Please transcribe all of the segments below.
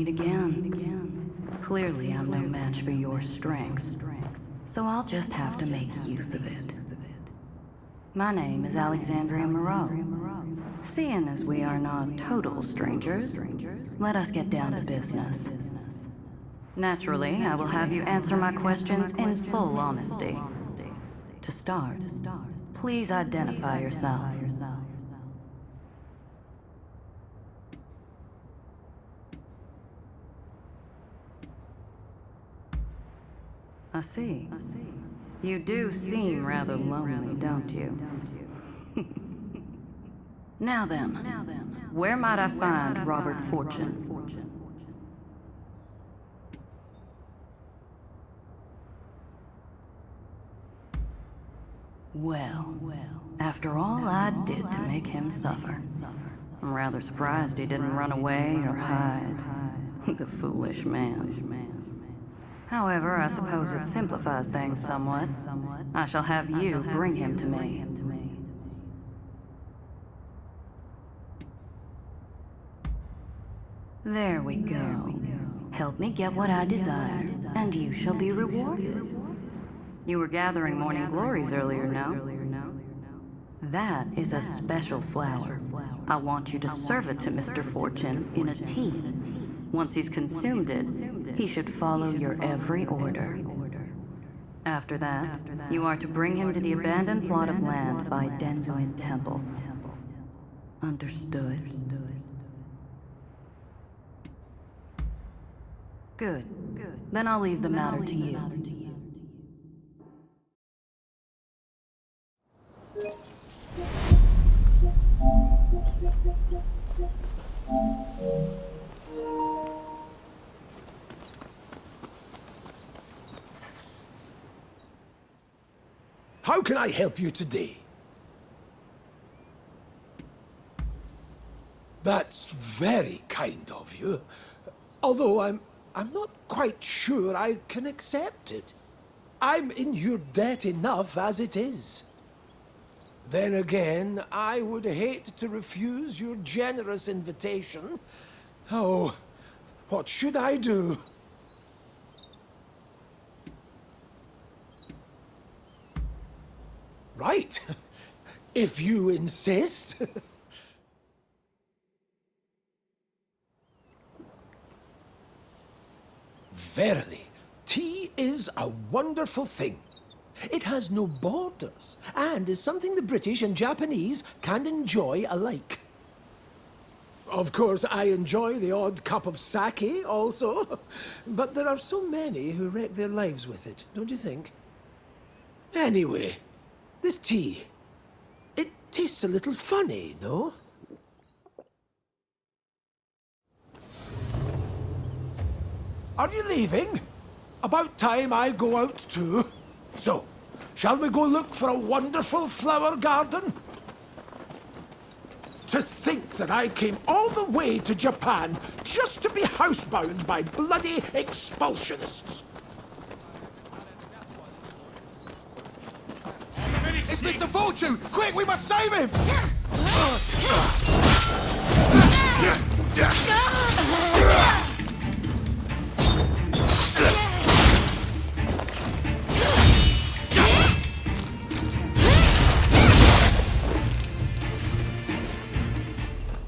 meet again. Clearly, I'm no match for your strength, so I'll just have to make use of it. My name is Alexandria Moreau. Seeing as we are not total strangers, let us get down to business. Naturally, I will have you answer my questions in full honesty. To start, please identify yourself. I see. You do seem rather lonely, don't you? Now then, where might I find Robert Fortune? Well, after all I did to make him suffer, I'm rather surprised he didn't run away or hide. The foolish man. However, I suppose it simplifies things somewhat. I shall have you bring him to me. There we go. Help me get what I desire, and you shall be rewarded. You were gathering morning glories earlier, no? That is a special flower. I want you to serve it to Mr. Fortune in a tea. Once he's consumed it, he should follow your every order. After that, you are to bring him to the abandoned plot of land by Denzuin Temple. Understood? Good. Then I'll leave the matter to you. How can I help you today? That's very kind of you. Although I'm not quite sure I can accept it. I'm in your debt enough as it is. Then again, I would hate to refuse your generous invitation. Oh, what should I do? Right. If you insist. Verily, tea is a wonderful thing. It has no borders, and is something the British and Japanese can enjoy alike. Of course, I enjoy the odd cup of sake also, but there are so many who wreck their lives with it, don't you think? Anyway, this tea, it tastes a little funny, no? Are you leaving? About time I go out too. So, shall we go look for a wonderful flower garden? To think that I came all the way to Japan just to be housebound by bloody expulsionists. It's Mr. Fortune! Quick, we must save him!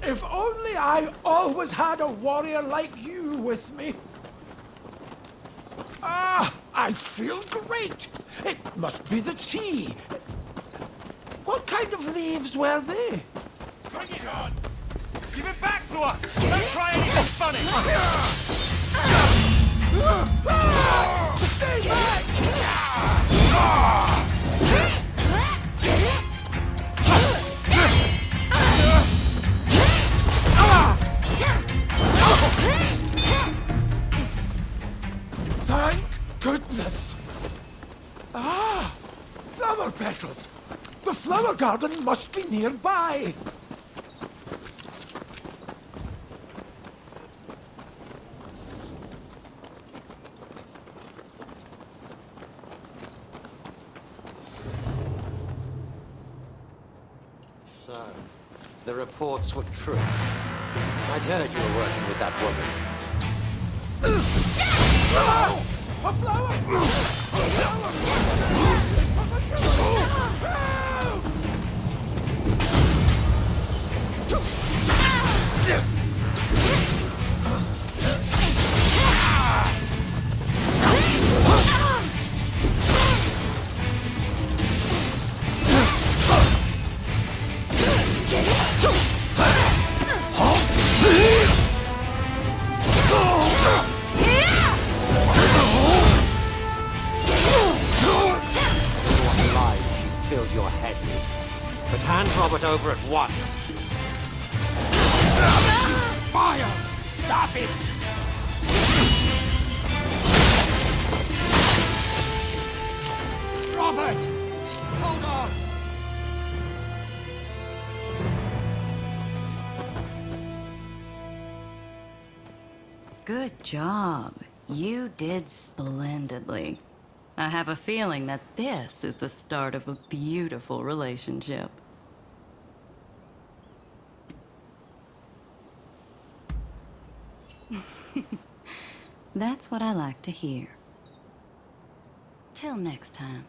If only I always had a warrior like you with me. Ah, I feel great. It must be the tea. What kind of leaves were they? Bring it on! Give it back to us! Don't try anything funny! Stay back! Thank goodness! Ah! Flower petals! The flower garden must be nearby! So, the reports were true. I'd heard you were working with that woman. A flower! Filled your head with. But hand Robert over at once. Fire! Stop it! Robert! Hold on! Good job. You did splendidly. I have a feeling that this is the start of a beautiful relationship. That's what I like to hear. Till next time.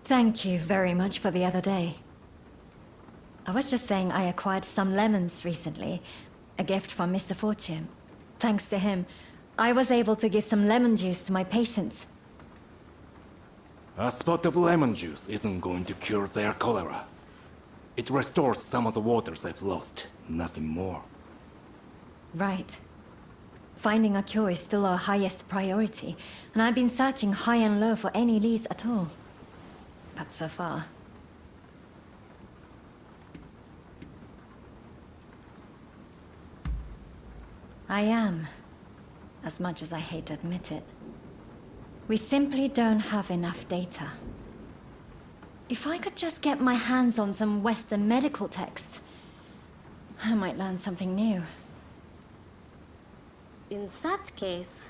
Thank you very much for the other day. I was just saying I acquired some lemons recently. A gift from Mr. Fortune. Thanks to him, I was able to give some lemon juice to my patients. A spot of lemon juice isn't going to cure their cholera. It restores some of the waters they've lost, nothing more. Right. Finding a cure is still our highest priority, and I've been searching high and low for any leads at all. But so far... I am, as much as I hate to admit it. We simply don't have enough data. If I could just get my hands on some Western medical texts, I might learn something new. In that case,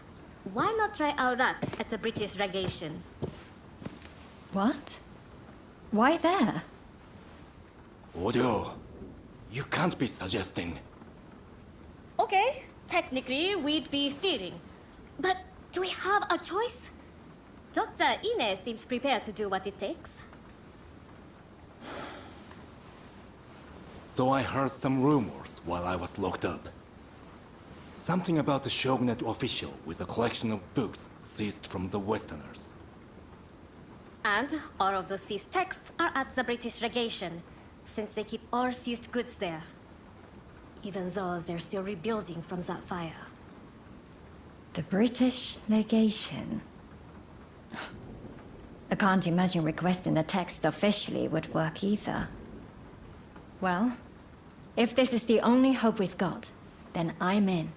why not try our luck at the British legation? What? Why there? Audio, you can't be suggesting. Okay, technically we'd be stealing. But do we have a choice? Dr. Iné seems prepared to do what it takes. So I heard some rumors while I was locked up. Something about the shogunate official with a collection of books seized from the Westerners. And all of those seized texts are at the British legation, since they keep all seized goods there. Even though they're still rebuilding from that fire. The British legation. I can't imagine requesting the text officially would work either. Well, if this is the only hope we've got, then I'm in.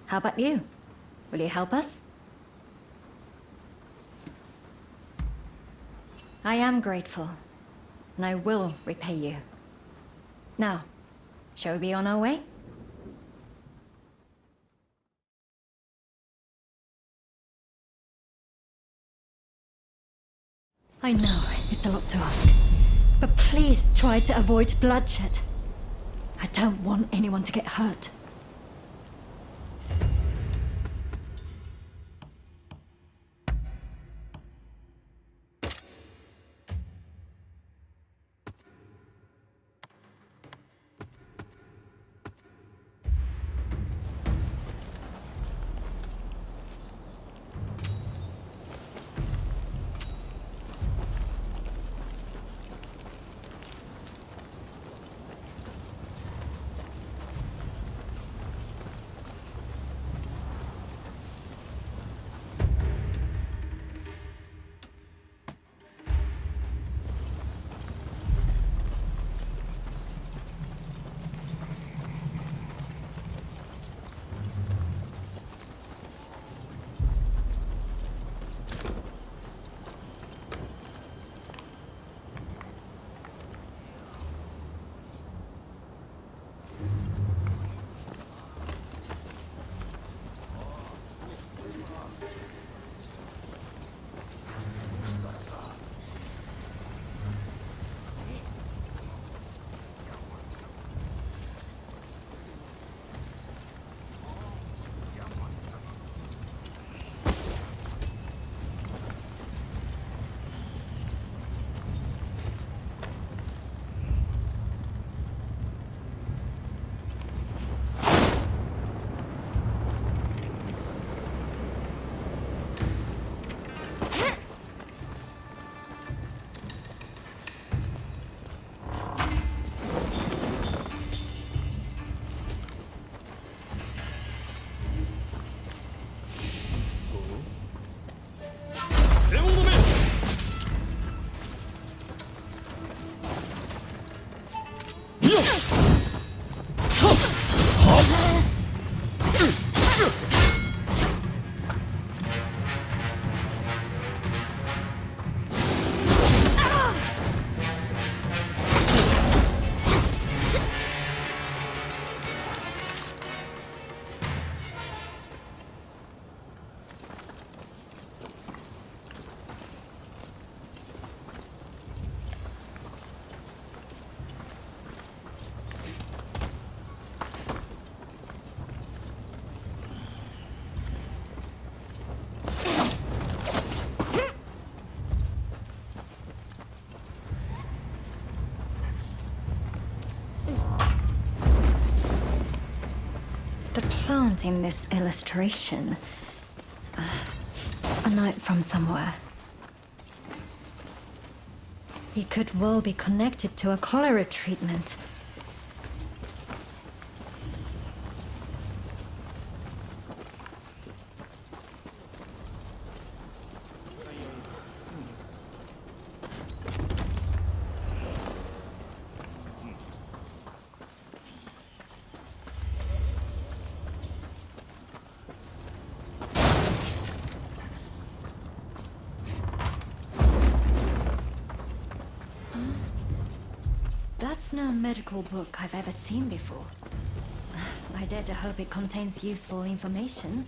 How about you? Will you help us? I am grateful, and I will repay you. Now, shall we be on our way? I know, it's a lot to ask. But please try to avoid bloodshed. I don't want anyone to get hurt. recounting this illustration. A note from somewhere. He could well be connected to a cholera treatment. That's no medical book I've ever seen before. I dare to hope it contains useful information.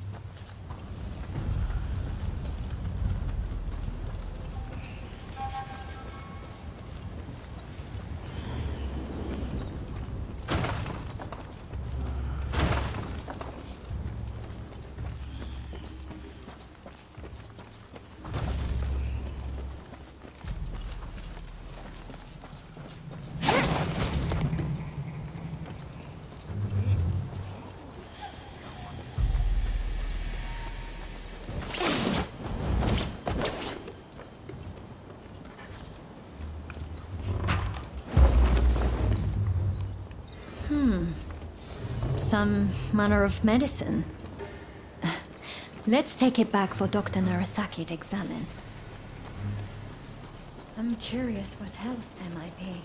Some manner of medicine. Let's take it back for Dr. Narasaki to examine. I'm curious what else there might be.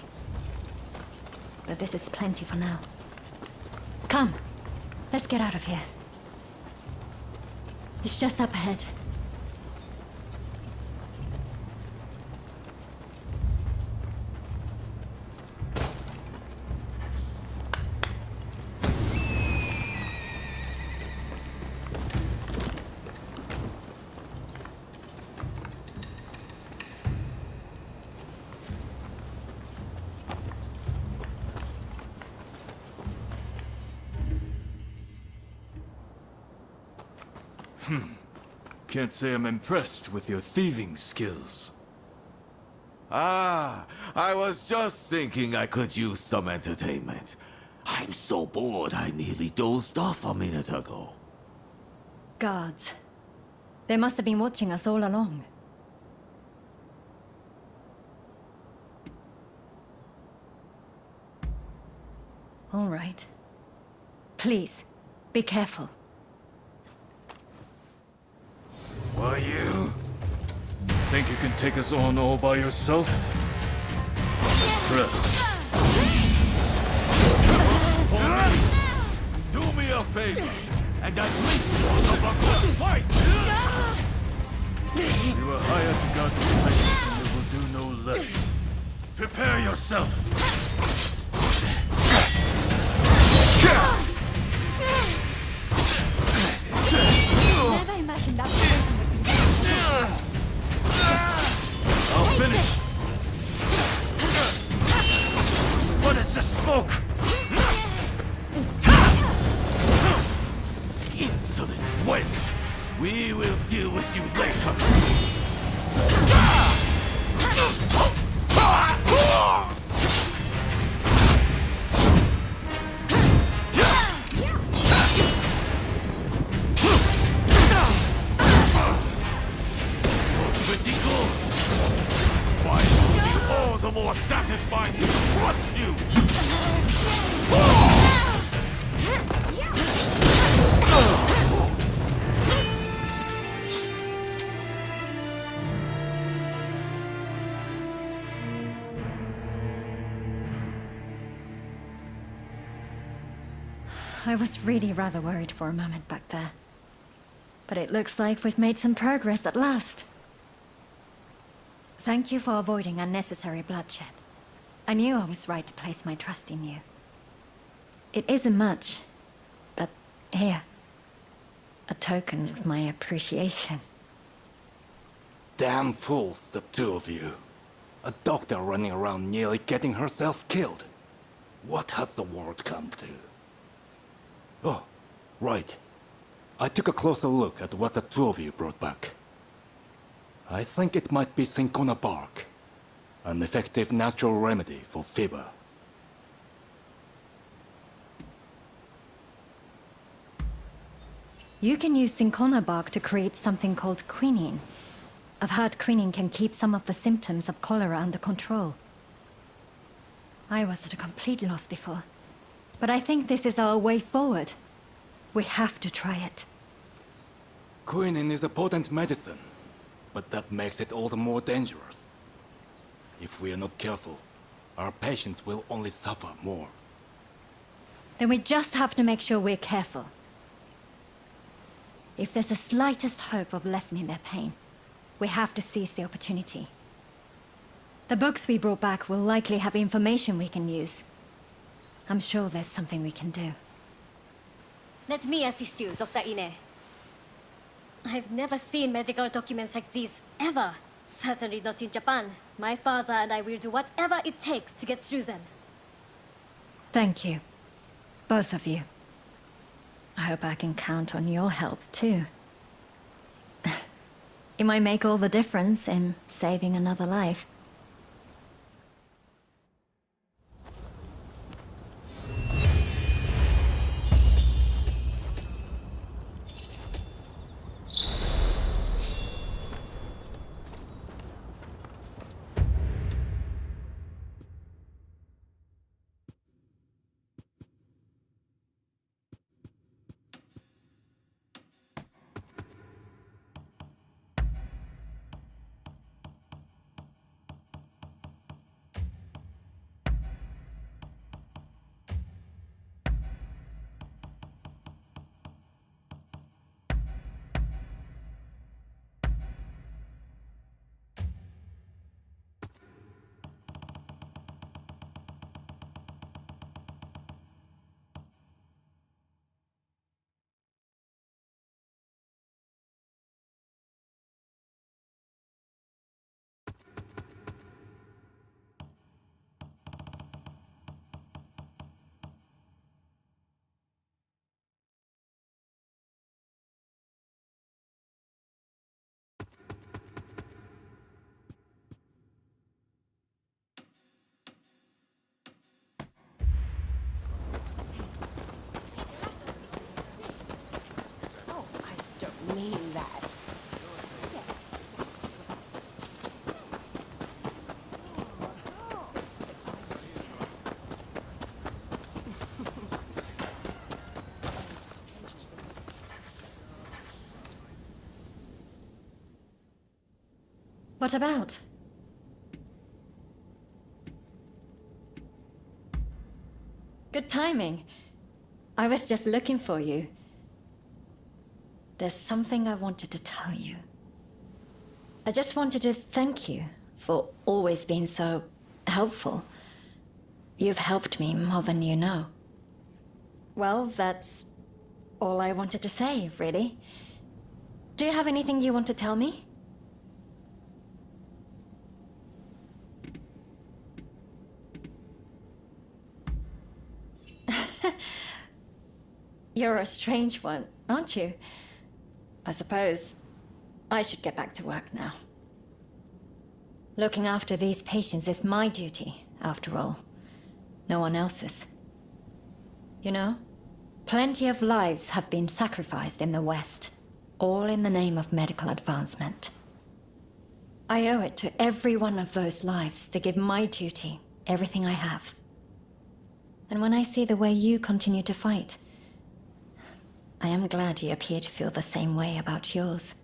But this is plenty for now. Come, let's get out of here. It's just up ahead. Can't say I'm impressed with your thieving skills. Ah, I was just thinking I could use some entertainment. I'm so bored I nearly dozed off a minute ago. Guards. They must have been watching us all along. All right. Please, be careful. Why you? Think you can take us on all by yourself? Impressed. Do me a favor, and at least want to buckle and fight! You are hired to guard the place, and you will do no less. Prepare yourself! Never imagined that person would be I'll finish! What is this smoke? Insolent wench! We will deal with you later! Pretty good! Why it will be all the more satisfying to crush you! I was really rather worried for a moment back there. But it looks like we've made some progress at last. Thank you for avoiding unnecessary bloodshed. I knew I was right to place my trust in you. It isn't much, but here, a token of my appreciation. Damn fools, the two of you. A doctor running around nearly getting herself killed. What has the world come to? Oh, right. I took a closer look at what the two of you brought back. I think it might be cinchona bark, an effective natural remedy for fever. You can use cinchona bark to create something called quinine. I've heard quinine can keep some of the symptoms of cholera under control. I was at a complete loss before. But I think this is our way forward. We have to try it. Quinine is a potent medicine, but that makes it all the more dangerous. If we are not careful, our patients will only suffer more. Then we just have to make sure we're careful. If there's the slightest hope of lessening their pain, we have to seize the opportunity. The books we brought back will likely have information we can use. I'm sure there's something we can do. Let me assist you, Dr. Inэ. I've never seen medical documents like these, ever. Certainly not in Japan. My father and I will do whatever it takes to get through them. Thank you. Both of you. I hope I can count on your help, too. It might make all the difference in saving another life. What about? Good timing. I was just looking for you. There's something I wanted to tell you. I just wanted to thank you for always being so helpful. You've helped me more than you know. Well, that's all I wanted to say, really. Do you have anything you want to tell me? You're a strange one, aren't you? I suppose I should get back to work now. Looking after these patients is my duty, after all. No one else's. You know, plenty of lives have been sacrificed in the West, all in the name of medical advancement. I owe it to every one of those lives to give my duty everything I have. And when I see the way you continue to fight, I am glad you appear to feel the same way about yours.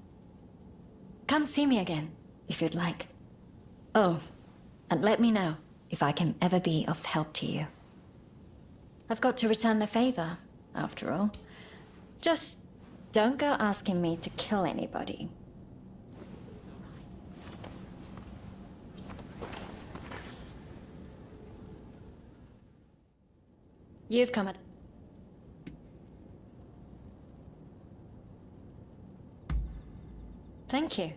Come see me again, if you'd like. Oh, and let me know if I can ever be of help to you. I've got to return the favor, after all. Just don't go asking me to kill anybody. You've come at... Thank you.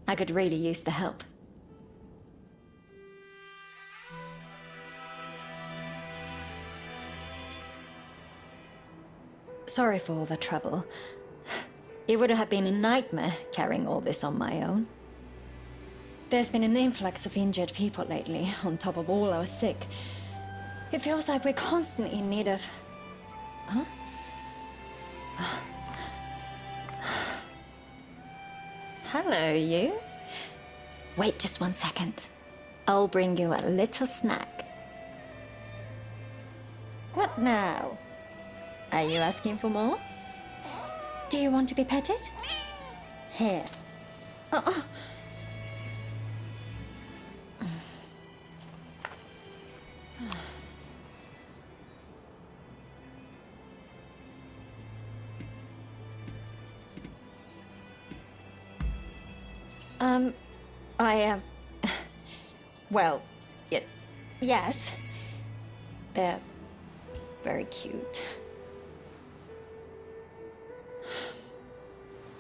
I could really use the help. Sorry for all the trouble. It would have been a nightmare carrying all this on my own. There's been an influx of injured people lately, on top of all our sick. It feels like we're constantly in need of... Huh? Hello, you. Wait just 1 second. I'll bring you a little snack. What now? Are you asking for more? Do you want to be petted? Here. Uh-uh. Well, yes. They're very cute.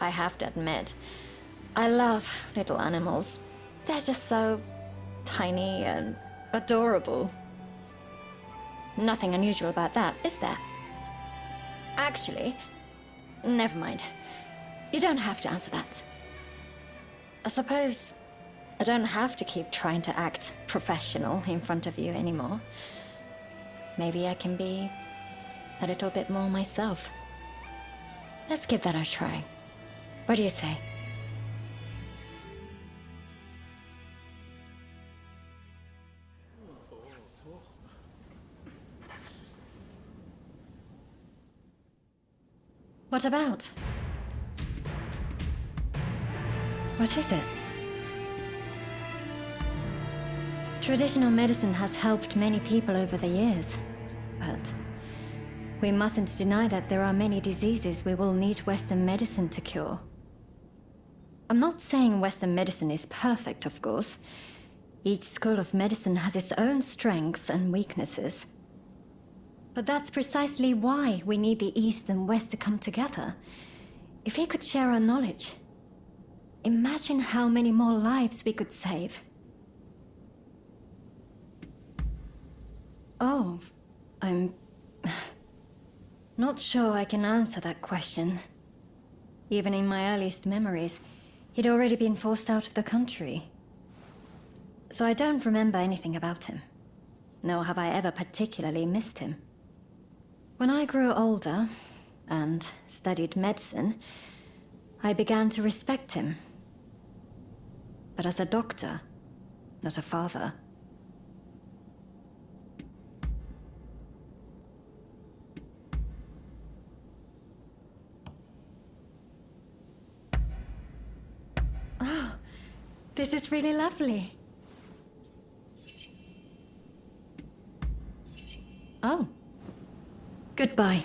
I have to admit, I love little animals. They're just so tiny and adorable. Nothing unusual about that, is there? Actually, never mind. You don't have to answer that. I suppose I don't have to keep trying to act professional in front of you anymore. Maybe I can be a little bit more myself. Let's give that a try. What do you say? What about? What is it? Traditional medicine has helped many people over the years, but we mustn't deny that there are many diseases we will need Western medicine to cure. I'm not saying Western medicine is perfect, of course. Each school of medicine has its own strengths and weaknesses. But that's precisely why we need the East and West to come together. If we could share our knowledge, imagine how many more lives we could save. Oh, I'm not sure I can answer that question. Even in my earliest memories, he'd already been forced out of the country. So I don't remember anything about him, nor have I ever particularly missed him. When I grew older and studied medicine, I began to respect him. But as a doctor, not a father. Oh, this is really lovely. Oh. Goodbye.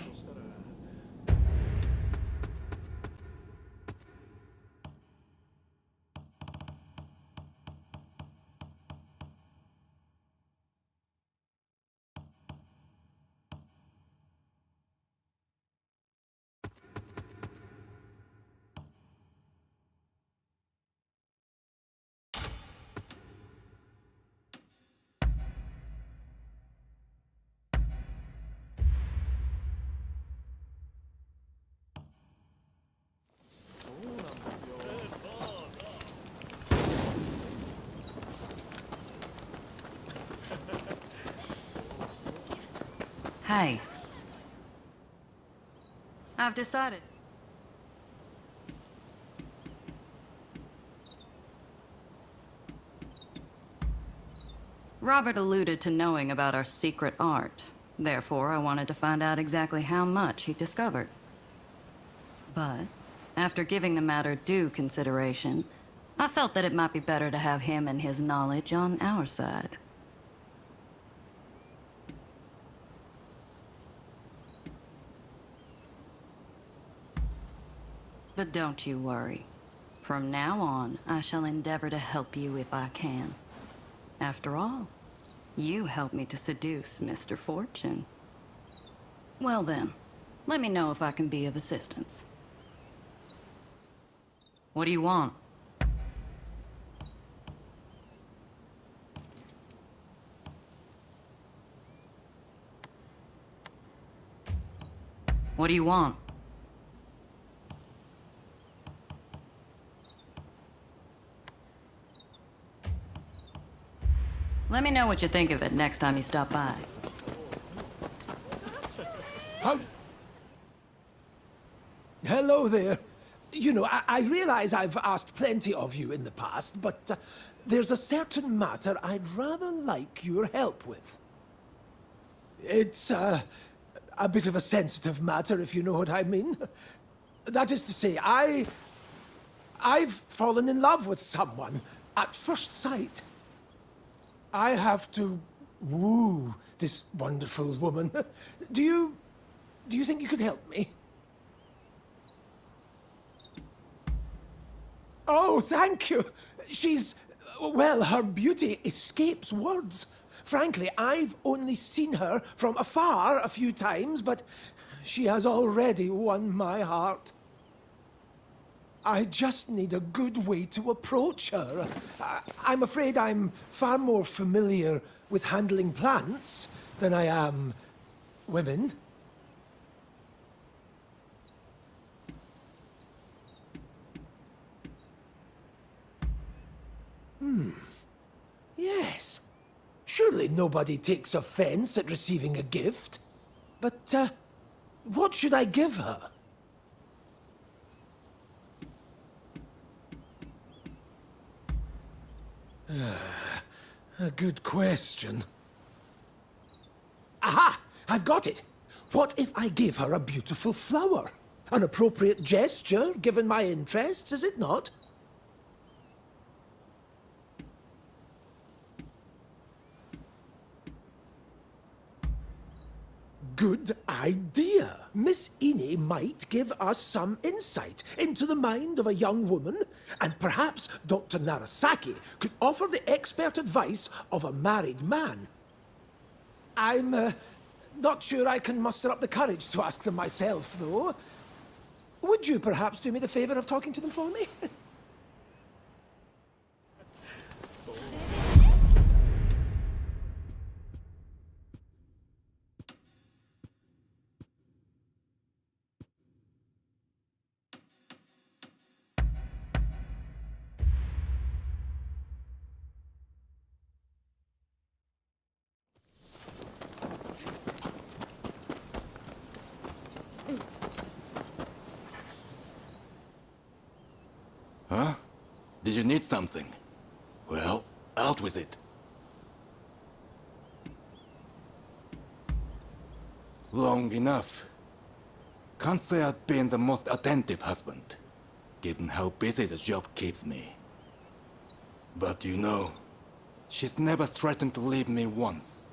Hey. I've decided. Robert alluded to knowing about our secret art. Therefore, I wanted to find out exactly how much he discovered. But, after giving the matter due consideration, I felt that it might be better to have him and his knowledge on our side. But don't you worry. From now on, I shall endeavor to help you if I can. After all, you helped me to seduce Mr. Fortune. Well then, let me know if I can be of assistance. What do you want? What do you want? Let me know what you think of it next time you stop by. How? Hello there. You know, I realize I've asked plenty of you in the past, but there's a certain matter I'd rather like your help with. It's a bit of a sensitive matter, if you know what I mean. That is to say, I've fallen in love with someone at first sight. I have to woo this wonderful woman. Do you think you could help me? Oh, thank you. Well, her beauty escapes words. Frankly, I've only seen her from afar a few times, but she has already won my heart. I just need a good way to approach her. I'm afraid I'm far more familiar with handling plants than I am women. Yes. Surely nobody takes offense at receiving a gift. But, what should I give her? A good question. Aha! I've got it! What if I give her a beautiful flower? An appropriate gesture, given my interests, is it not? Good idea. Miss Iné might give us some insight into the mind of a young woman, and perhaps Dr. Narasaki could offer the expert advice of a married man. I'm not sure I can muster up the courage to ask them myself, though. Would you perhaps do me the favor of talking to them for me? Huh? Did you need something? Well, out with it. Long enough. Conce had been the most attentive husband, given how busy the job keeps me. But you know, she's never threatened to leave me once.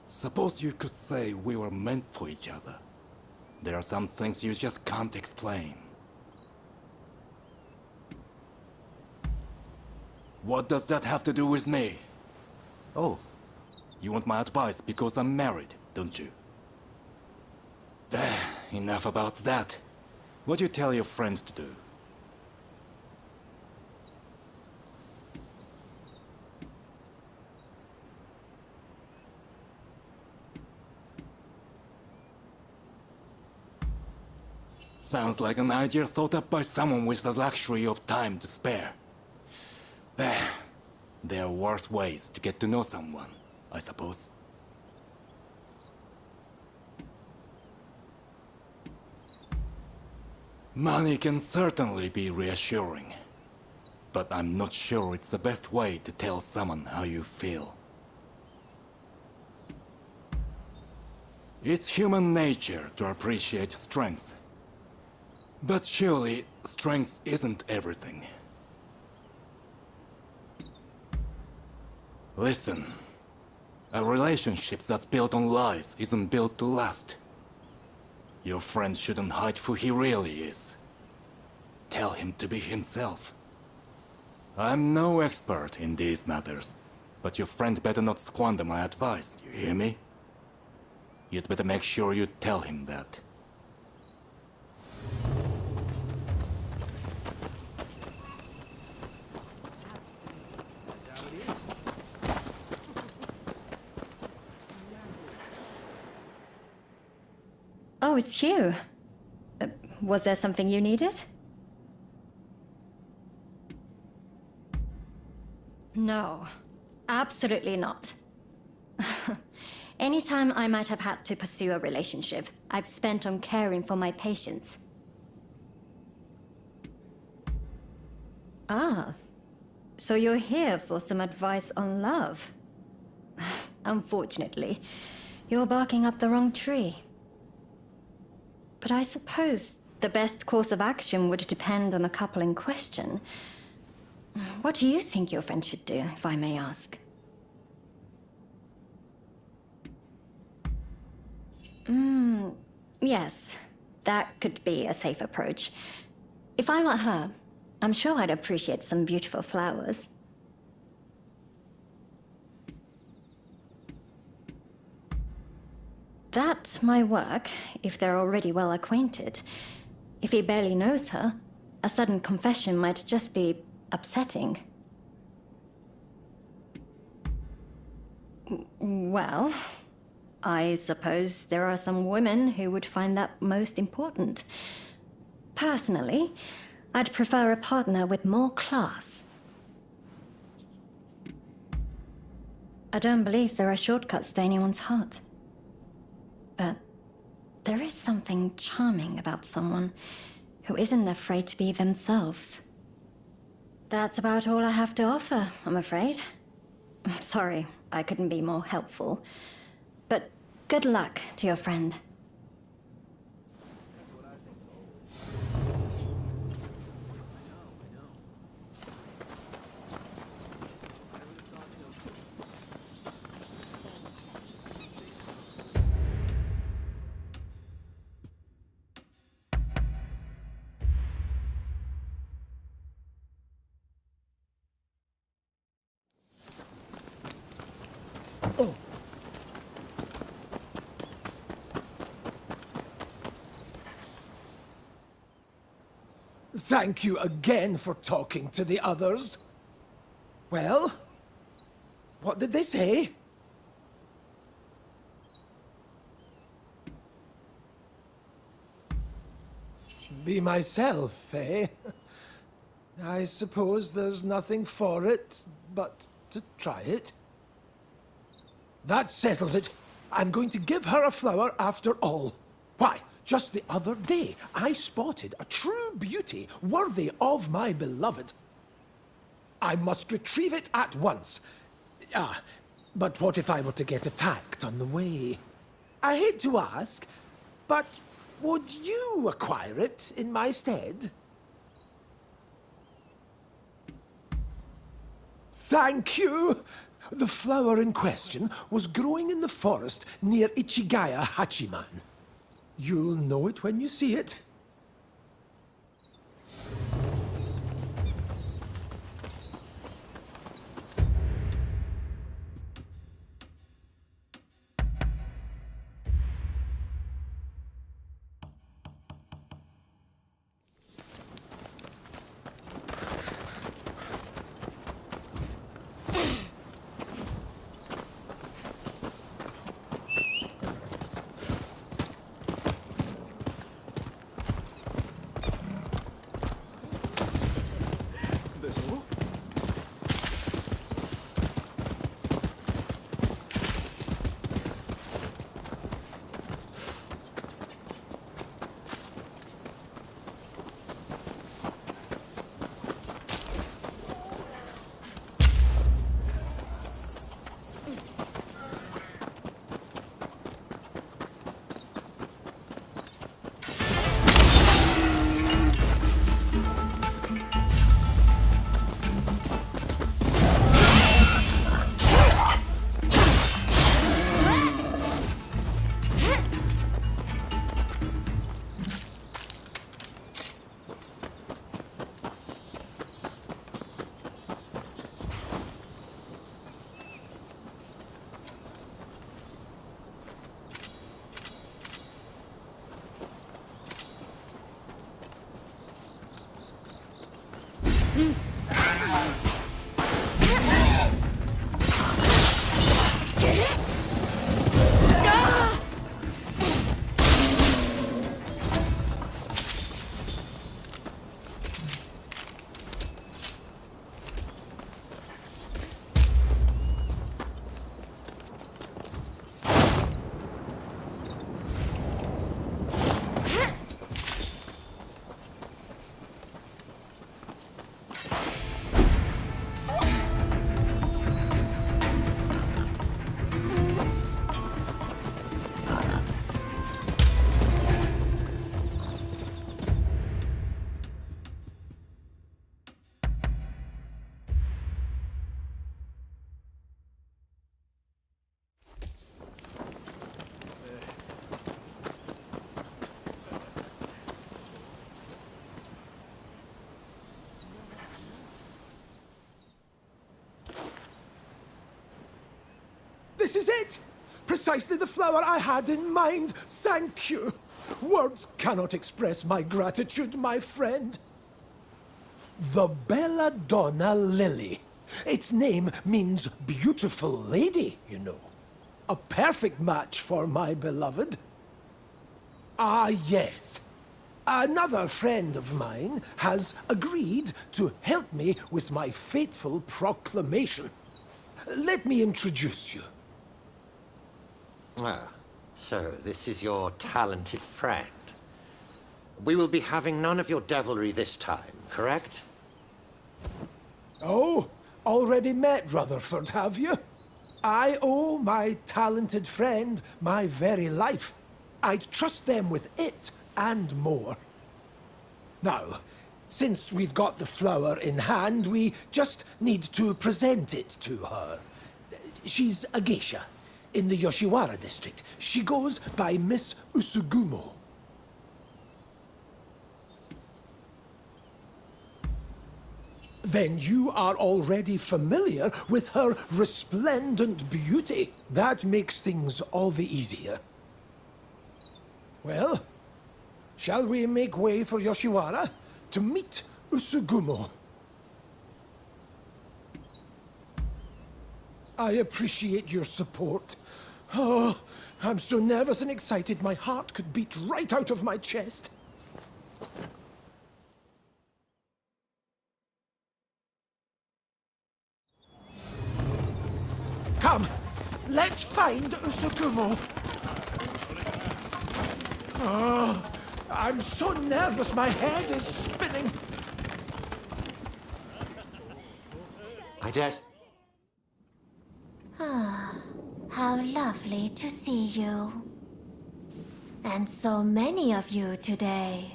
Suppose you could say we were meant for each other. There are some things you just can't explain. What does that have to do with me? Oh, you want my advice because I'm married, don't you? Enough about that. What do you tell your friends to do? Sounds like an idea thought up by someone with the luxury of time to spare. There are worse ways to get to know someone, I suppose. Money can certainly be reassuring, but I'm not sure it's the best way to tell someone how you feel. It's human nature to appreciate strength, but surely strength isn't everything. Listen, a relationship that's built on lies isn't built to last. Your friend shouldn't hide who he really is. Tell him to be himself. I'm no expert in these matters, but your friend better not squander my advice, you hear me? You'd better make sure you tell him that. Oh, it's you. Was there something you needed? No, absolutely not. Any time I might have had to pursue a relationship, I've spent on caring for my patients. Ah, so you're here for some advice on love. Unfortunately, you're barking up the wrong tree. But I suppose the best course of action would depend on the couple in question. What do you think your friend should do, if I may ask? Yes, that could be a safe approach. If I were her, I'm sure I'd appreciate some beautiful flowers. That might work if they're already well acquainted. If he barely knows her, a sudden confession might just be upsetting. Well, I suppose there are some women who would find that most important. Personally, I'd prefer a partner with more class. I don't believe there are shortcuts to anyone's heart. But there is something charming about someone who isn't afraid to be themselves. That's about all I have to offer, I'm afraid. Sorry, I couldn't be more helpful. But good luck to your friend. Thank you again for talking to the others. Well, what did they say? Be myself, eh? I suppose there's nothing for it but to try it. That settles it. I'm going to give her a flower after all. Why? Just the other day, I spotted a true beauty worthy of my beloved. I must retrieve it at once. But what if I were to get attacked on the way? I hate to ask, but would you acquire it in my stead? Thank you! The flower in question was growing in the forest near Ichigaya Hachiman. You'll know it when you see it. This is it! Precisely the flower I had in mind. Thank you. Words cannot express my gratitude, my friend. The belladonna lily. Its name means beautiful lady, you know. A perfect match for my beloved. Ah, yes. Another friend of mine has agreed to help me with my fateful proclamation. Let me introduce you. Ah, so this is your talented friend. We will be having none of your devilry this time, correct? Oh, already met Rutherford, have you? I owe my talented friend my very life. I'd trust them with it and more. Now, since we've got the flower in hand, we just need to present it to her. She's a geisha in the Yoshiwara district. She goes by Miss Usugumo. Then you are already familiar with her resplendent beauty. That makes things all the easier. Well, shall we make way for Yoshiwara to meet Usugumo? I appreciate your support. Oh, I'm so nervous and excited my heart could beat right out of my chest. Come, let's find Usugumo. Oh, I'm so nervous, my head is spinning. I just... Ah, how lovely to see you. And so many of you today.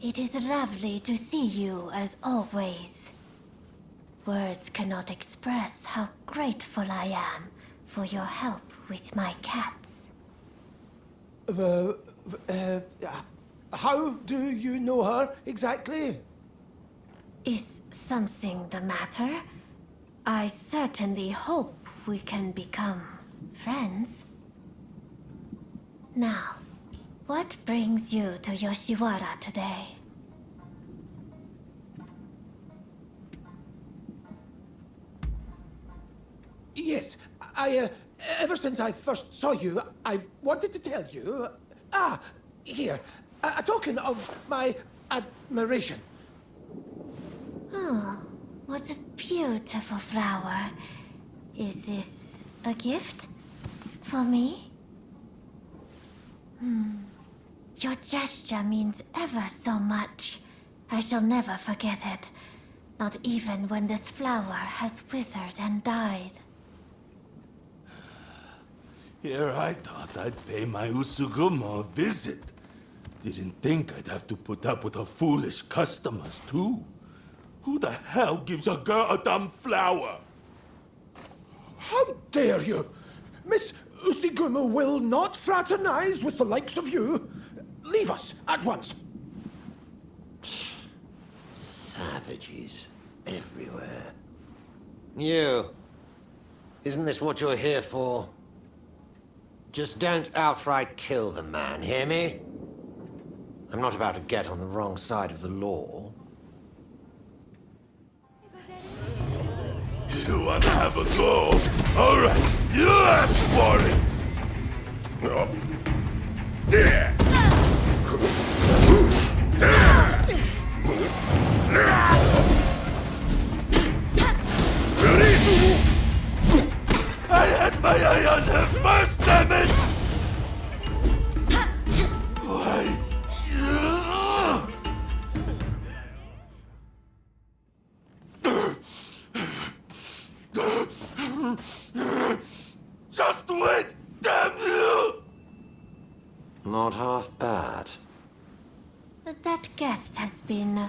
It is lovely to see you as always. Words cannot express how grateful I am for your help with my cats. How do you know her exactly? Is something the matter? I certainly hope we can become friends. Now, what brings you to Yoshiwara today? Yes, ever since I first saw you, I've wanted to tell you... here, a token of my admiration. Oh, what a beautiful flower. Is this a gift? For me? Your gesture means ever so much. I shall never forget it. Not even when this flower has withered and died. Here I thought I'd pay my Usugumo a visit. Didn't think I'd have to put up with her foolish customers, too. Who the hell gives a girl a dumb flower? How dare you? Miss Usugumo will not fraternize with the likes of you. Leave us at once. Savages everywhere. You. Isn't this what you're here for? Just don't outright kill the man, hear me? I'm not about to get on the wrong side of the law. You wanna have a go? All right, you asked for it. I had my eye on him first, damn it! Why? Just wait, damn you! Not half bad. That guest has been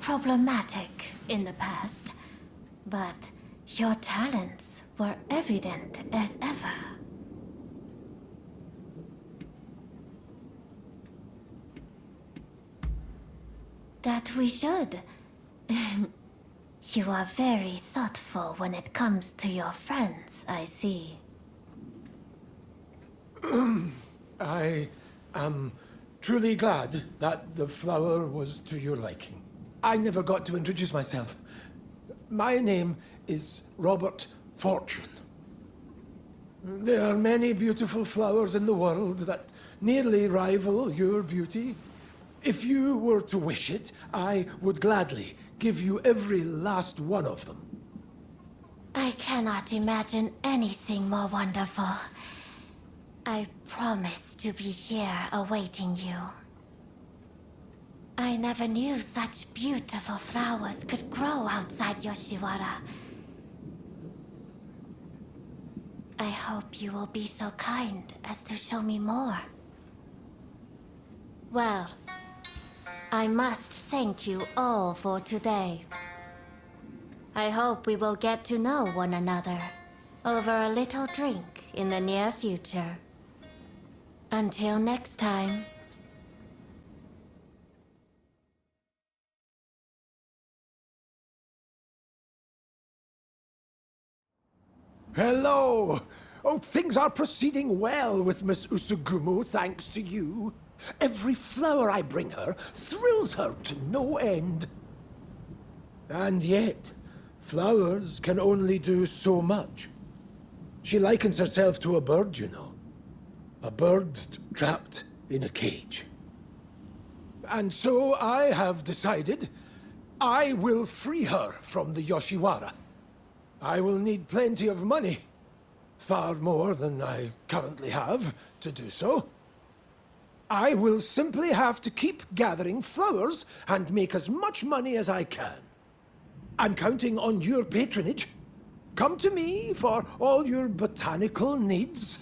problematic in the past, but your talents were evident as ever. That we should You are very thoughtful when it comes to your friends, I see. I am truly glad that the flower was to your liking. I never got to introduce myself. My name is Robert Fortune. There are many beautiful flowers in the world that nearly rival your beauty. If you were to wish it, I would gladly give you every last one of them. I cannot imagine anything more wonderful. I promise to be here awaiting you. I never knew such beautiful flowers could grow outside Yoshiwara. I hope you will be so kind as to show me more. Well, I must thank you all for today. I hope we will get to know one another over a little drink in the near future. Until next time. Hello! Oh, things are proceeding well with Miss Usugumo, thanks to you. Every flower I bring her thrills her to no end. And yet, flowers can only do so much. She likens herself to a bird, you know. A bird trapped in a cage. And so I have decided I will free her from the Yoshiwara. I will need plenty of money. Far more than I currently have to do so. I will simply have to keep gathering flowers and make as much money as I can. I'm counting on your patronage. Come to me for all your botanical needs.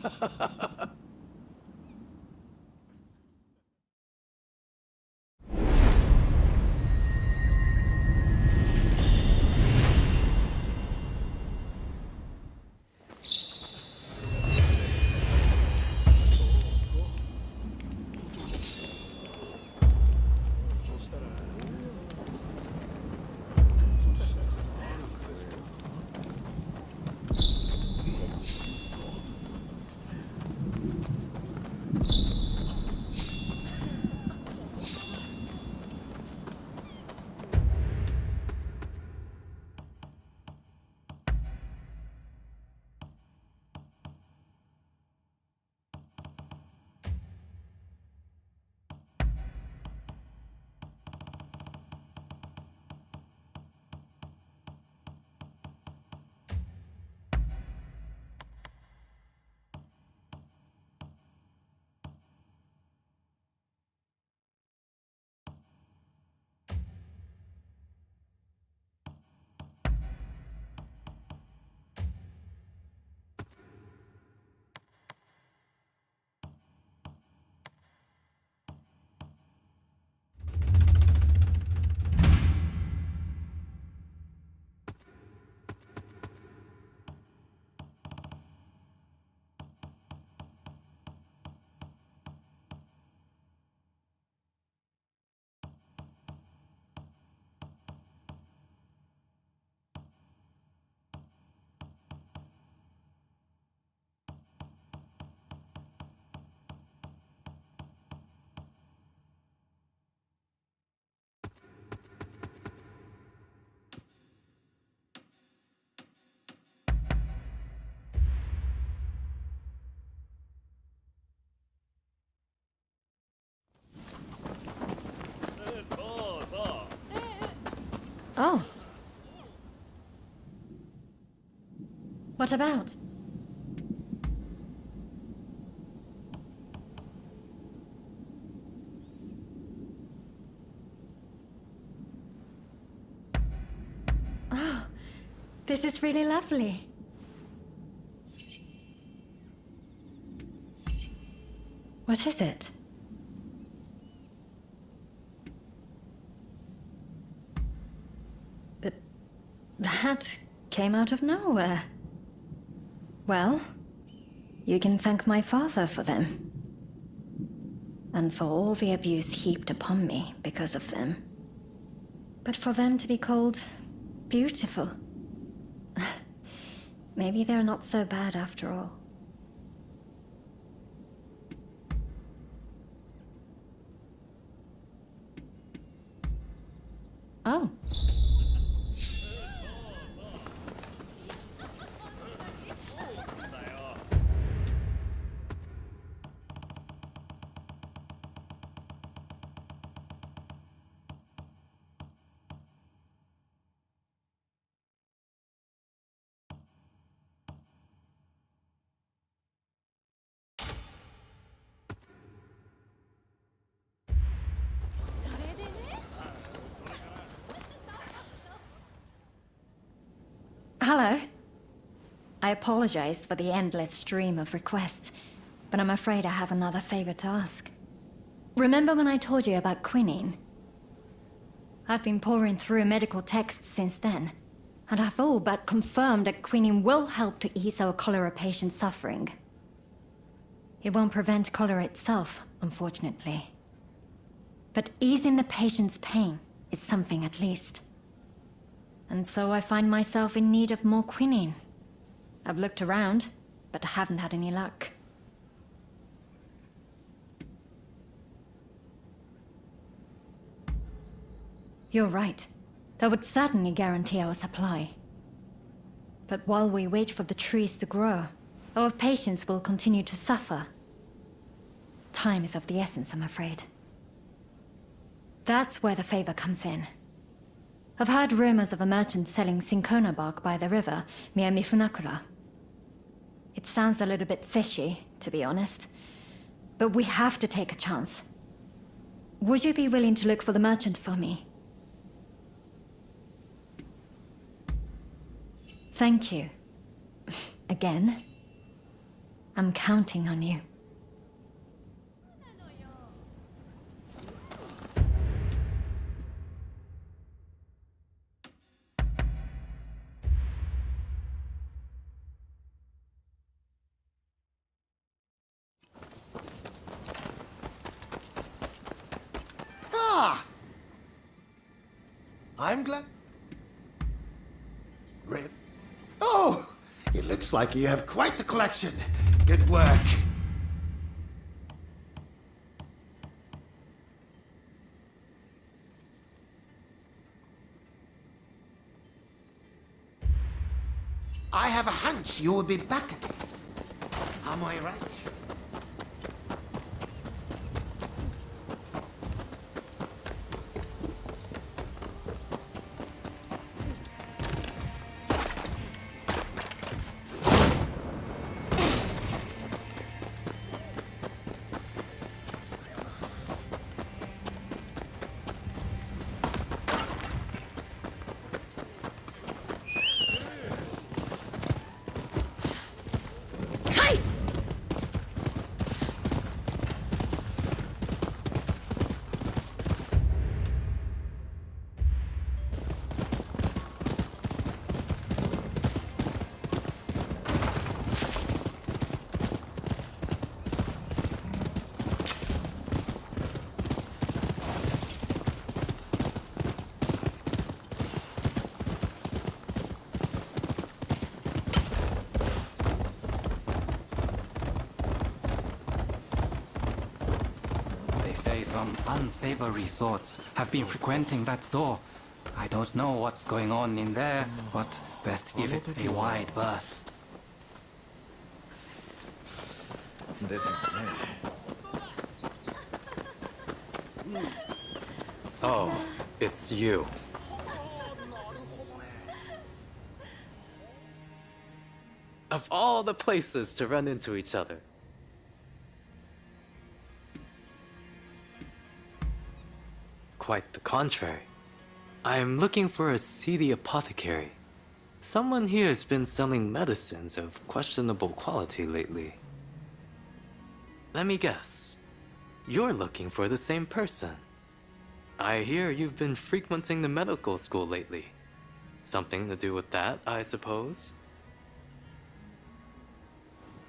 Oh. What about? Oh, this is really lovely. What is it? That came out of nowhere. Well, you can thank my father for them. And for all the abuse heaped upon me because of them. But for them to be called Beautiful. Maybe they're not so bad after all. Oh. Hello. I apologize for the endless stream of requests, but I'm afraid I have another favor to ask. Remember when I told you about quinine? I've been pouring through medical texts since then, and I've all but confirmed that quinine will help to ease our cholera patient's suffering. It won't prevent cholera itself, unfortunately. But easing the patient's pain is something at least. And so I find myself in need of more quinine. I've looked around, but I haven't had any luck. You're right. That would certainly guarantee our supply. But while we wait for the trees to grow, our patients will continue to suffer. Time is of the essence, I'm afraid. That's where the favor comes in. I've heard rumors of a merchant selling cinchona bark by the river near Mifunakura. It sounds a little bit fishy, to be honest. But we have to take a chance. Would you be willing to look for the merchant for me? Thank you. Again. I'm counting on you. I'm glad. Rip. Oh, it looks like you have quite the collection. Good work. I have a hunch you will be back again. Am I right? Some unsavory sorts have been frequenting that store. I don't know what's going on in there, but best give it a wide berth. Oh, it's you. Of all the places to run into each other. Quite the contrary. I'm looking for a seedy apothecary. Someone here's been selling medicines of questionable quality lately. Let me guess. You're looking for the same person. I hear you've been frequenting the medical school lately. Something to do with that, I suppose?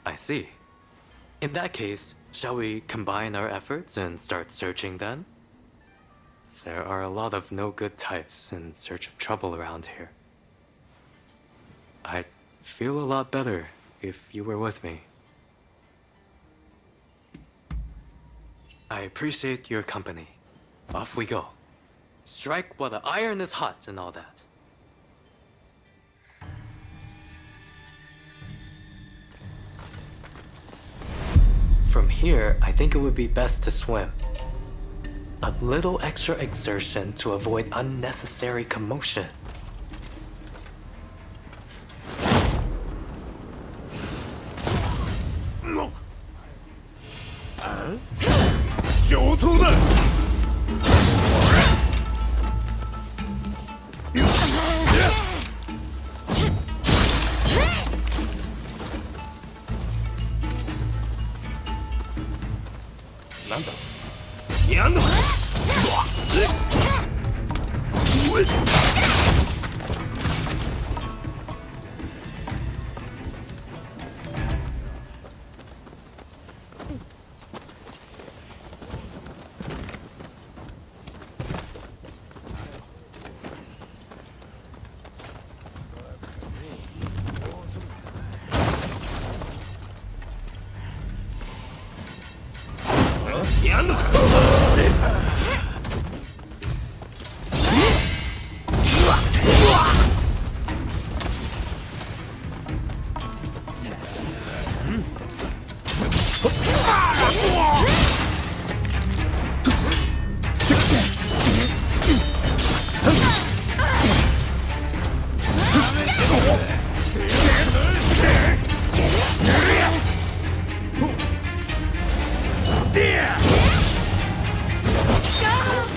I see. In that case, shall we combine our efforts and start searching then? There are a lot of no-good types in search of trouble around here. I'd feel a lot better if you were with me. I appreciate your company. Off we go. Strike while the iron is hot and all that. From here, I think it would be best to swim. A little extra exertion to avoid unnecessary commotion.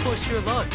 Push your luck.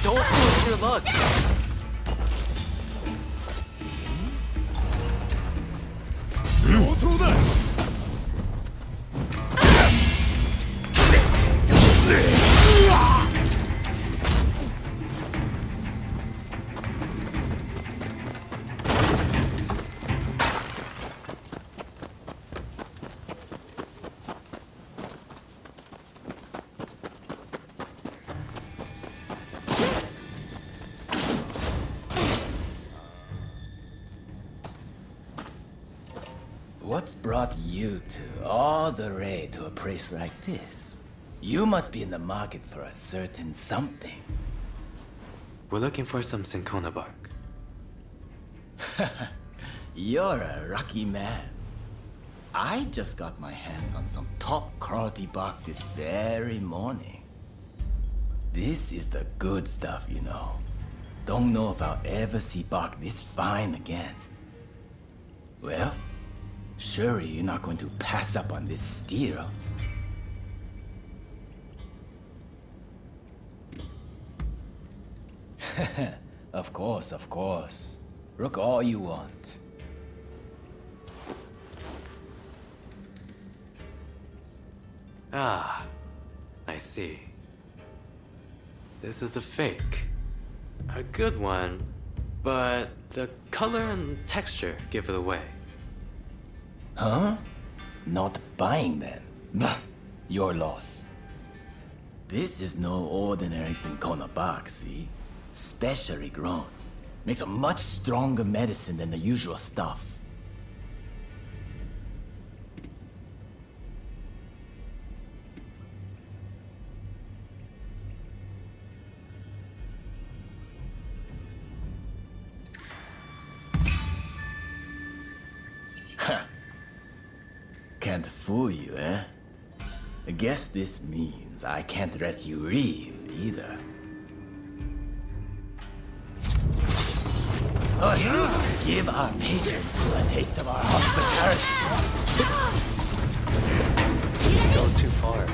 Don't push your luck. What's brought you two all the way to a place like this? You must be in the market for a certain something. We're looking for some cinchona bark. You're a lucky man. I just got my hands on some top quality bark this very morning. This is the good stuff, you know. Don't know if I'll ever see bark this fine again. Well, surely you're not going to pass up on this steal. Of course, of course. Look all you want. Ah, I see. This is a fake. A good one, but the color and texture give it away. Huh? Not buying then. Bah, your loss. This is no ordinary cinchona bark, see? Specially grown. Makes a much stronger medicine than the usual stuff. Can't fool you, eh? I guess this means I can't let you leave either. Give our patrons a taste of our hospitality. Go too far.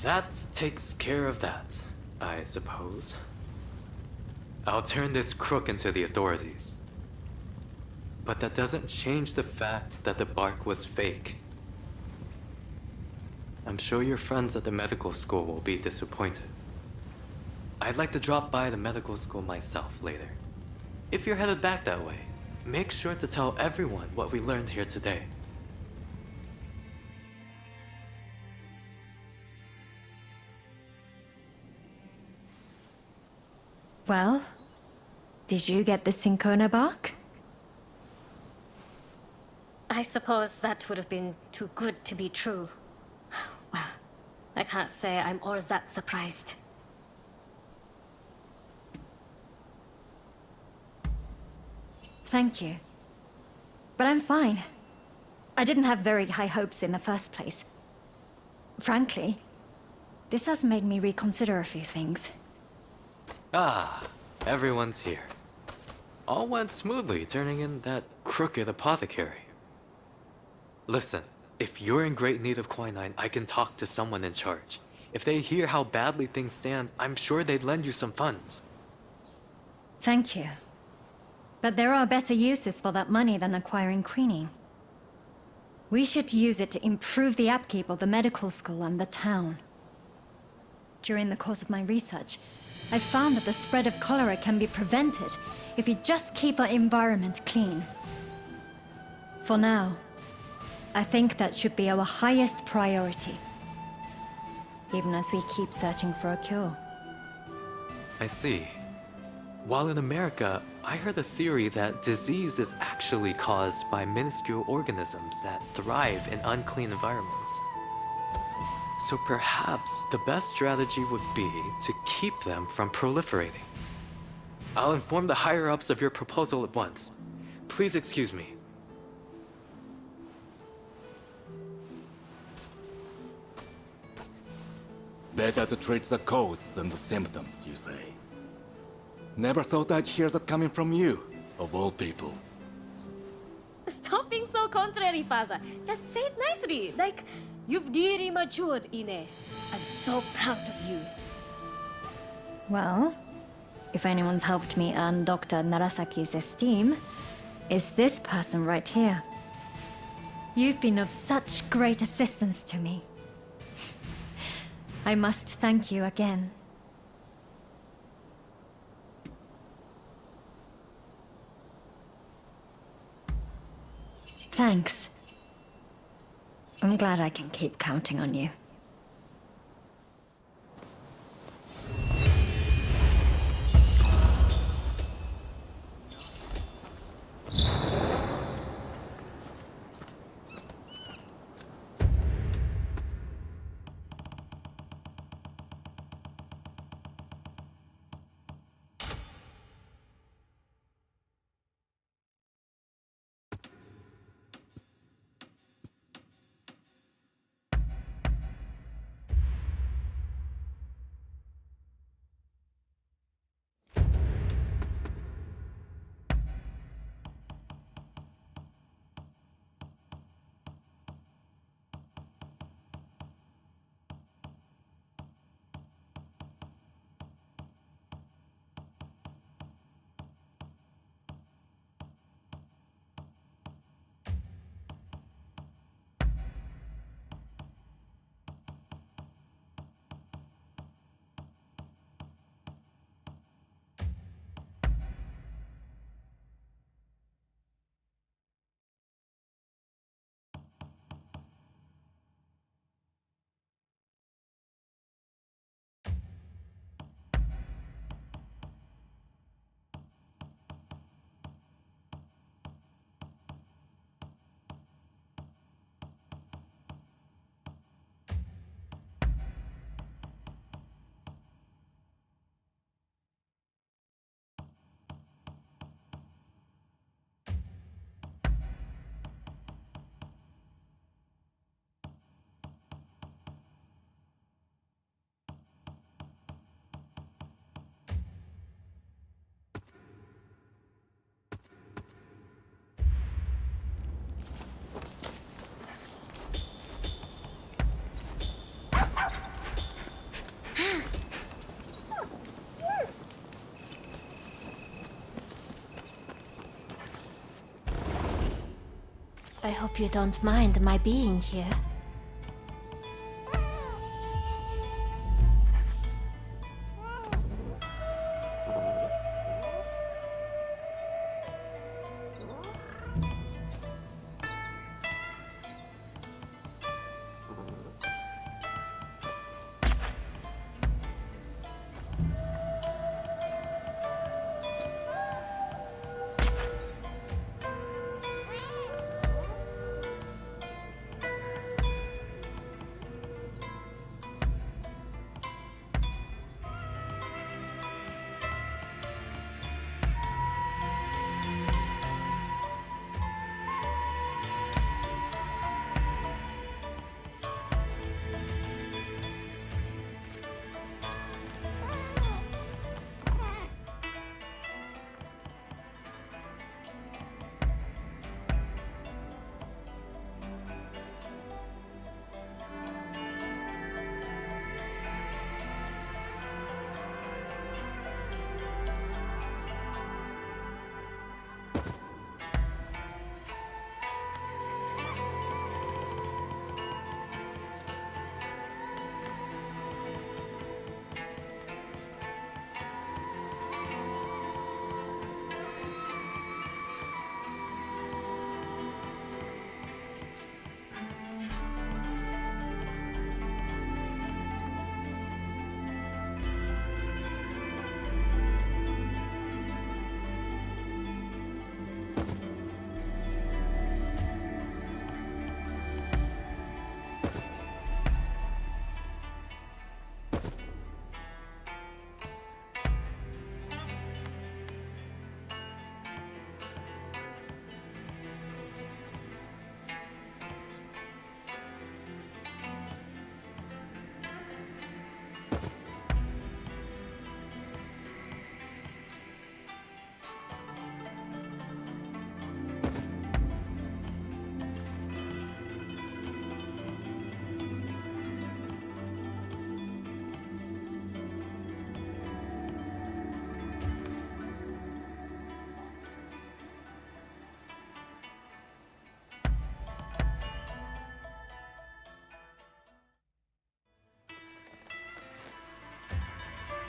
That takes care of that, I suppose. I'll turn this crook into the authorities. But that doesn't change the fact that the bark was fake. I'm sure your friends at the medical school will be disappointed. I'd like to drop by the medical school myself later. If you're headed back that way, make sure to tell everyone what we learned here today. Well, did you get the cinchona bark? I suppose that would have been too good to be true. Well, I can't say I'm all that surprised. Thank you. But I'm fine. I didn't have very high hopes in the first place. Frankly, this has made me reconsider a few things. Ah, everyone's here. All went smoothly turning in that crooked apothecary. Listen, if you're in great need of quinine, I can talk to someone in charge. If they hear how badly things stand, I'm sure they'd lend you some funds. Thank you. But there are better uses for that money than acquiring quinine. We should use it to improve the upkeep of the medical school and the town. During the course of my research, I found that the spread of cholera can be prevented if we just keep our environment clean. For now, I think that should be our highest priority, even as we keep searching for a cure. I see. While in America, I heard a theory that disease is actually caused by minuscule organisms that thrive in unclean environments. So perhaps the best strategy would be to keep them from proliferating. I'll inform the higher-ups of your proposal at once. Please excuse me. Better to treat the cause than the symptoms, you say. Never thought I'd hear that coming from you, of all people. Stop being so contrary, Faza. Just say it nicely, like you've really matured, Iné. I'm so proud of you. Well, if anyone's helped me earn Dr. Narasaki's esteem, it's this person right here. You've been of such great assistance to me. I must thank you again. Thanks. I'm glad I can keep counting on you. I hope you don't mind my being here.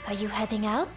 Are you heading out?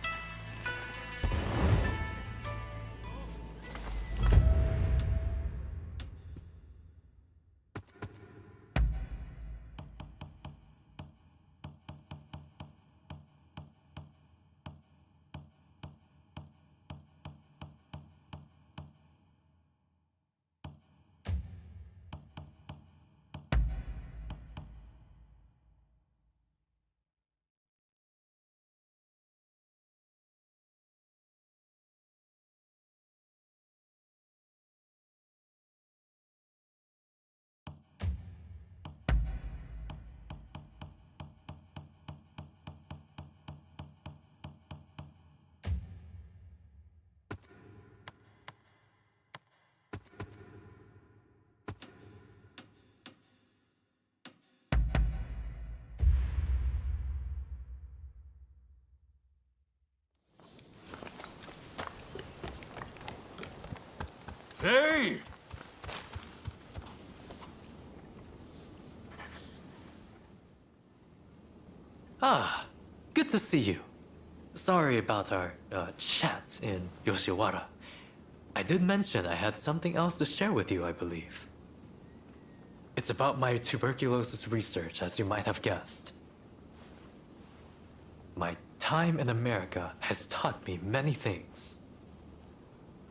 me! Ah, good to see you. Sorry about our chat in Yoshiwara. I did mention I had something else to share with you, I believe. It's about my tuberculosis research, as you might have guessed. My time in America has taught me many things.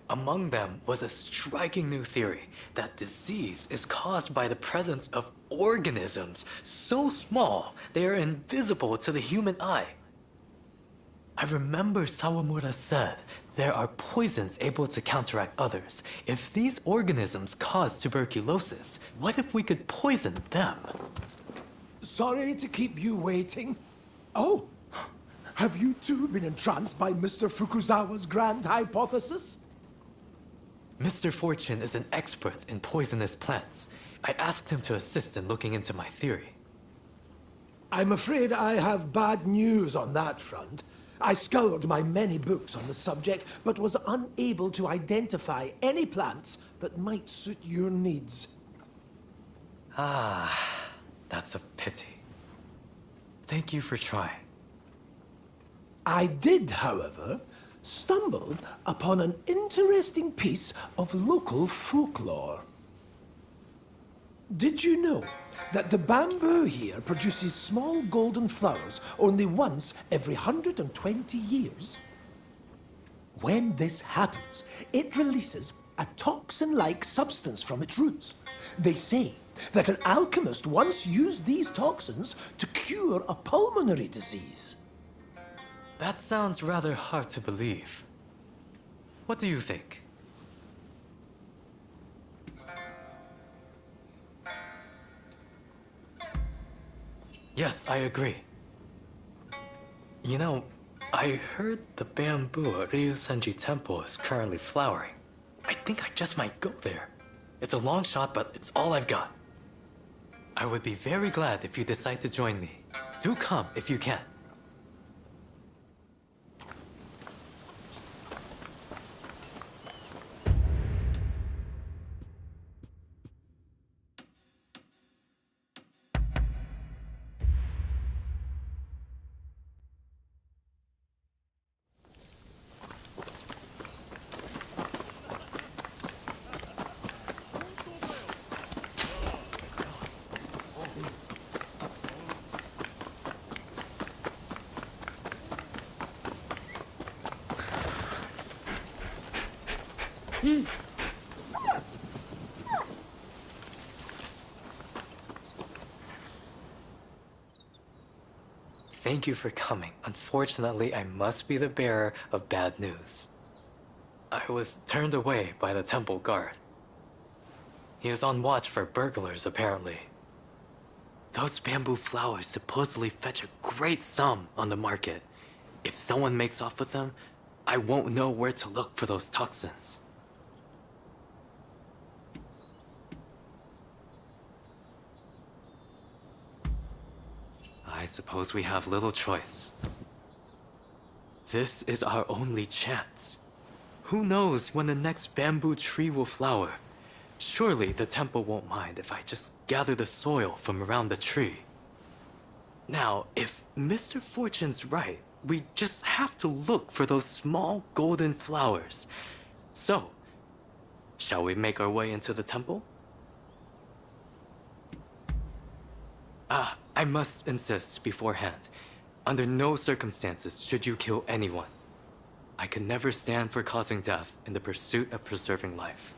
Among them was a striking new theory that disease is caused by the presence of organisms so small they are invisible to the human eye. I remember Sawamura said there are poisons able to counteract others. If these organisms cause tuberculosis, what if we could poison them? Sorry to keep you waiting. Oh, have you too been entranced by Mr. Fukuzawa's grand hypothesis? Mr. Fortune is an expert in poisonous plants. I asked him to assist in looking into my theory. I'm afraid I have bad news on that front. I scoured my many books on the subject, but was unable to identify any plants that might suit your needs. Ah, that's a pity. Thank you for trying. I did, however, stumble upon an interesting piece of local folklore. Did you know that the bamboo here produces small golden flowers only once every 120 years? When this happens, it releases a toxin-like substance from its roots. They say that an alchemist once used these toxins to cure a pulmonary disease. That sounds rather hard to believe. What do you think? Yes, I agree. You know, I heard the bamboo at Ryusenji Temple is currently flowering. I think I just might go there. It's a long shot, but it's all I've got. I would be very glad if you decide to join me. Do come if you can. Thank you for coming. Unfortunately, I must be the bearer of bad news. I was turned away by the temple guard. He is on watch for burglars, apparently. Those bamboo flowers supposedly fetch a great sum on the market. If someone makes off with them, I won't know where to look for those toxins. I suppose we have little choice. This is our only chance. Who knows when the next bamboo tree will flower? Surely the temple won't mind if I just gather the soil from around the tree. Now, if Mr. Fortune's right, we just have to look for those small golden flowers. So, shall we make our way into the temple? I must insist beforehand. Under no circumstances should you kill anyone. I can never stand for causing death in the pursuit of preserving life.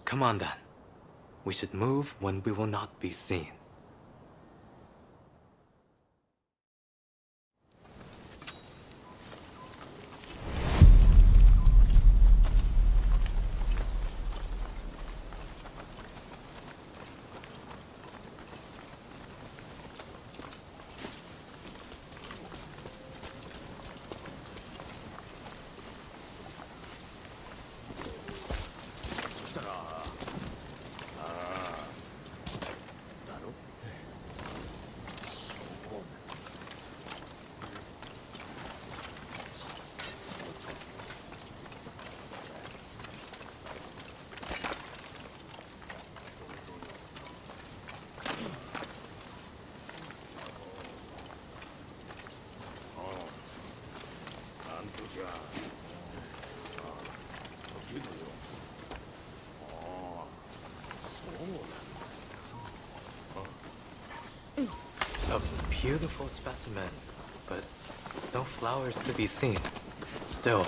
Come on then. We should move when we will not be seen. A beautiful specimen, but no flowers to be seen. Still,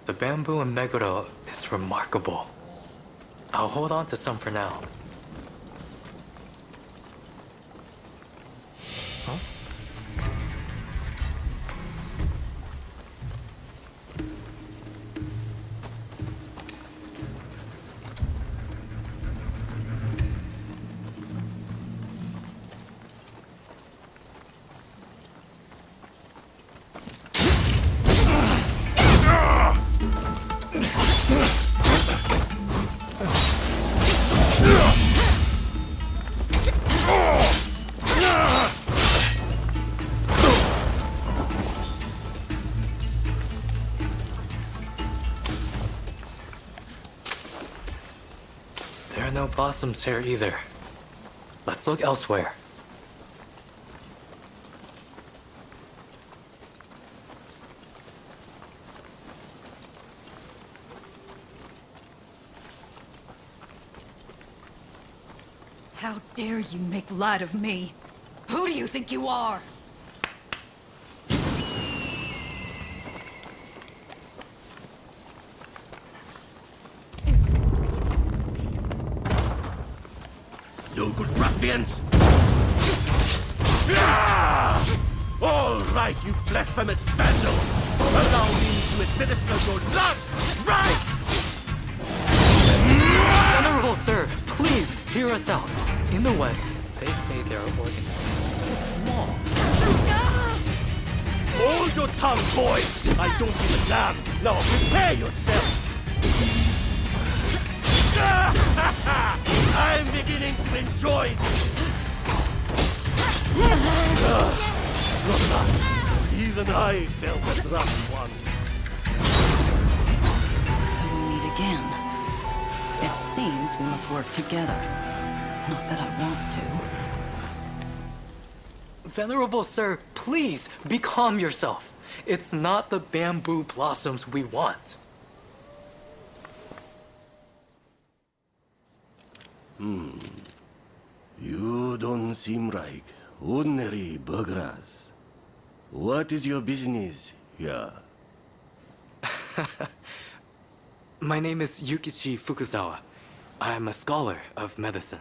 the bamboo in Meguro is remarkable. I'll hold on to some for now. Huh? There are no blossoms here either. Let's look elsewhere. How dare you make light of me? Who do you think you are? You good ruffians! All right, you blasphemous vandals! Allow me to administer your last right! Honorable sir, please hear us out. In the West, they say there are organisms so small. Hold your tongue, boys! I don't give a damn! Now prepare yourself! I'm beginning to enjoy this! Even I felt the rough one. So we meet again. It seems we must work together. Not that I want to. Venerable sir, please be calm yourself. It's not the bamboo blossoms we want. You don't seem like ordinary burglars. What is your business here? My name is Yukichi Fukuzawa. I'm a scholar of medicine.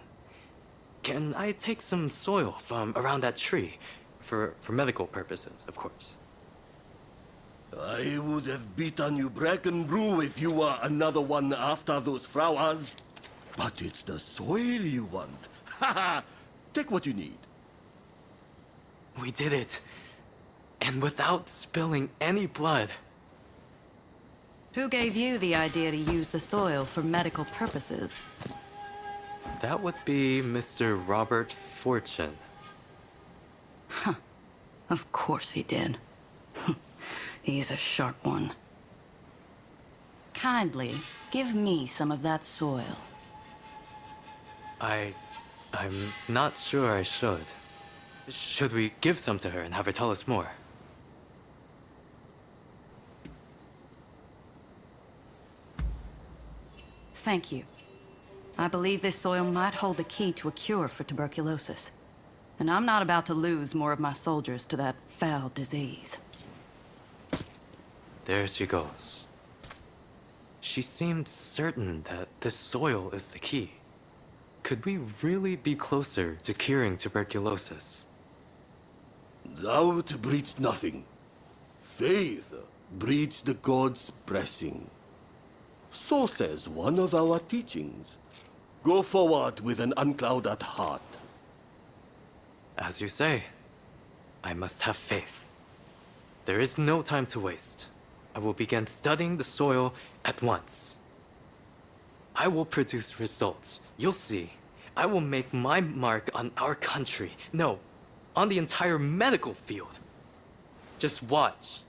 Can I take some soil from around that tree? For medical purposes, of course. I would have beaten you black and blue if you were another one after those flowers. But it's the soil you want. Haha! Take what you need. We did it. And without spilling any blood. Who gave you the idea to use the soil for medical purposes? That would be Mr. Robert Fortune. Huh. Of course he did. He's a sharp one. Kindly, give me some of that soil. I'm not sure I should. Should we give some to her and have her tell us more? Thank you. I believe this soil might hold the key to a cure for tuberculosis. And I'm not about to lose more of my soldiers to that foul disease. There she goes. She seemed certain that this soil is the key. Could we really be closer to curing tuberculosis? Doubt breeds nothing. Faith breeds the God's blessing. So says one of our teachings. Go forward with an unclouded heart. As you say, I must have faith. There is no time to waste. I will begin studying the soil at once. I will produce results. You'll see. I will make my mark on our country. No, on the entire medical field. Just watch.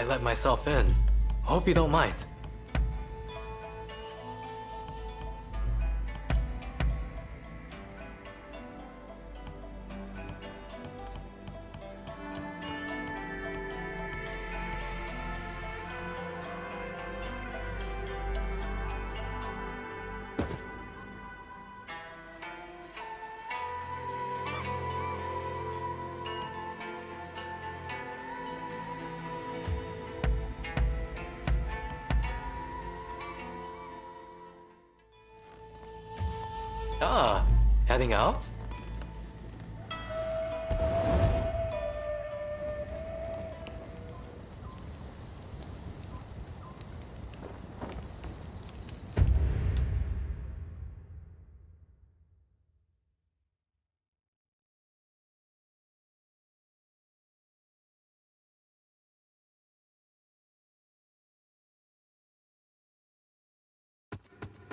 I let myself in. Hope you don't mind. Ah, heading out?